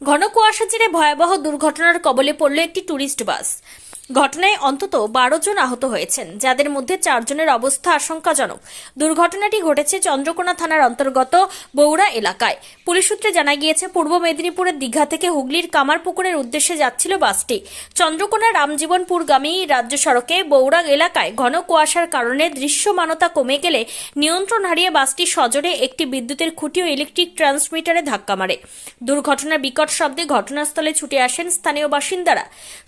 ঘন কুয়াশা জেরে ভয়াবহ দুর্ঘটনার কবলে পড়ল একটি টুরিস্ট বাস। ঘটনায় অন্তত 12 জন আহত হয়েছেন, যাদের মধ্যে 4 জনের অবস্থা আশঙ্কাজনক। দুর্ঘটনাটি ঘটেছে চন্দ্রকোনা থানার অন্তর্গত বৌড়া এলাকায়। পুলিশ সূত্রে জানা গিয়েছে, পূর্ব মেদিনীপুরের দীঘা থেকে হুগলির কামারপুকুরের উদ্দেশ্যে যাচ্ছিল বাসটি। চন্দ্রকোনা রামজীবনপুরগামী রাজ্য সড়কে বৌড়া এলাকায় ঘন কুয়াশার কারণে দৃশ্যমানতা কমে গেলে নিয়ন্ত্রণ হারিয়ে বাসটি সজোরে একটি বিদ্যুতের খুঁটি ও ইলেকট্রিক ট্রান্সমিটারে ধাক্কা মারে। দুর্ঘটনার বিকট শব্দে ঘটনাস্থলে ছুটে আসেন স্থানীয় বাসিন্দারা।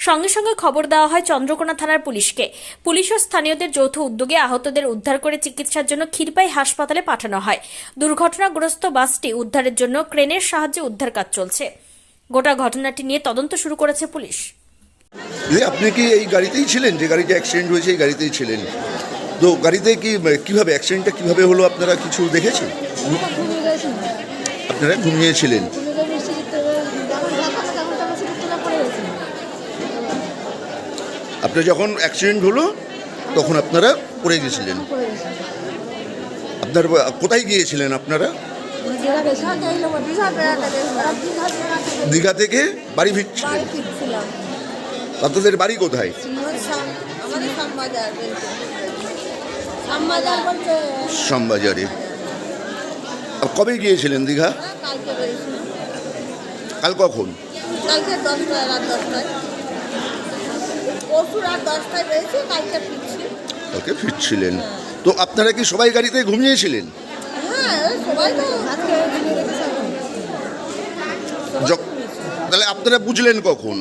সঙ্গে সঙ্গে খবর দেওয়া হয় চন্দ্রকোনা থানার পুলিশকে। পুলিশ ও স্থানীয়দের যৌথ উদ্যোগে আহতদের উদ্ধার করে চিকিৎসার জন্য ক্ষীরপাই হাসপাতালে পাঠানো হয়। দুর্ঘটনাগ্রস্ত বাসটি উদ্ধারের জন্য ক্রেনের সাহায্যে উদ্ধার কাজ চলছে। গোটা ঘটনাটি নিয়ে তদন্ত শুরু করেছে পুলিশ। আপনি কি এই গাড়িতেই ছিলেন? যে গাড়িতে অ্যাক্সিডেন্ট হয়েছে এই গাড়িতেই ছিলেন? তো গাড়িতে কিভাবে অ্যাক্সিডেন্টটা কিভাবে হলো আপনারা কিছু দেখেছেন? আপনারা ঘুমিয়েছিলেন? আপনার যখন অ্যাক্সিডেন্ট হলো তখন আপনারা পড়ে গেছিলেন? আপনার কোথায় গিয়েছিলেন আপনারা? দীঘা থেকে বাড়ি ফিরছিলেন? আপনাদের বাড়ি কোথায়? শ্যামবাজারে। কবে গিয়েছিলেন দীঘা? কাল কখন? কালকে ফিরছিলেন। তো আপনারা কি সবাই গাড়িতে ঘুমিয়েছিলেন? তাহলে আপনারা বুঝলেন কখন?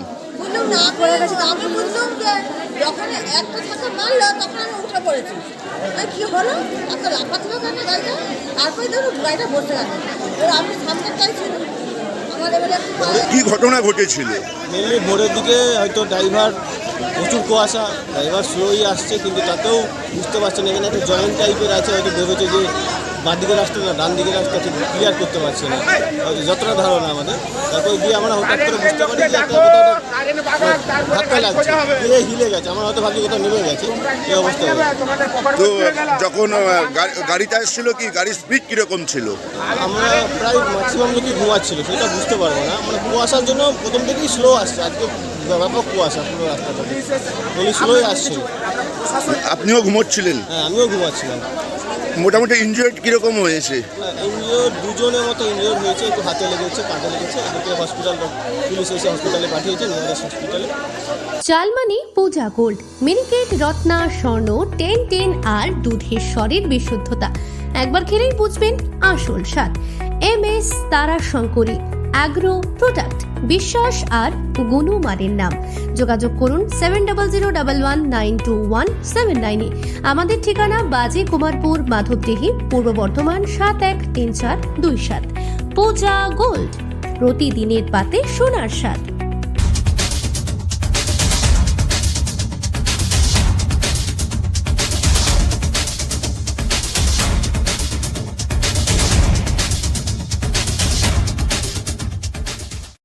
কি ঘটনা ঘটেছিল? মেনলি ভোরের দিকে হয়তো ড্রাইভার, প্রচুর কুয়াশা, ড্রাইভার স্লোই আসছে, কিন্তু তাতেও বুঝতে পারছেন এখানে একটা জয়েন্ট টাইপের আছে, হয়তো ভেবেছে যে বাঁ দিকের রাস্তা না ডান দিকের রাস্তা ঠিক ক্লিয়ার করতে পারছে না, হয়তো যতটা ধারণা আমাদের। তারপর গিয়ে আমরা হঠাৎ করে বুঝতে পারি যে একটা ধাক্কা লাগছে, হিলে গেছে। আমরা হয়তো ভাবছি কোথাও নেমে গেছে, এই অবস্থা। তো যখন গাড়িটা এসেছিল, কি গাড়ির স্পিড কীরকম ছিল? আমরা প্রায় ম্যাক্সিমাম লোকই ঘুমাচ্ছিল, সেটা বুঝতে পারবো না। মানে কুয়াশার জন্য প্রথম থেকেই স্লো আসছে, আজকে ব্যাপক কুয়াশা পুরো রাস্তাটা, বলি স্লোই আসছে। আপনিও ঘুমোচ্ছিলেন? হ্যাঁ, আমিও ঘুমাচ্ছিলাম। মোটামুটি ইনজিওর্ড কীরকম হয়েছে? ইনজিওর দুজনের মতো ইনজিওর হয়েছে, একটু হাতে লেগেছে, পাতে লেগেছে। এদিকে হসপিটাল, পুলিশ এসে হসপিটালে পাঠিয়েছে, নিয়ারেস্ট হসপিটালে। চালমানি পূজা গোল্ড, মিনিকেট, রত্না, স্বর্ণ 10-10 আর দুধের স্বরের বিশুদ্ধতা। একবার খেলেই বুঝবেন আসল স্বাদ। MS তারা শঙ্করী অ্যাগ্রো প্রোডাক্ট, বিশ্বাস আর গুণমানের নাম। যোগাযোগ করুন 7001192179 এ। আমাদের ঠিকানা বাজে কুমারপুর, মাধবদেহি, পূর্ব বর্ধমান 713427। পূজা গোল্ড, প্রতিদিনের পাতে সোনার স্বাদ।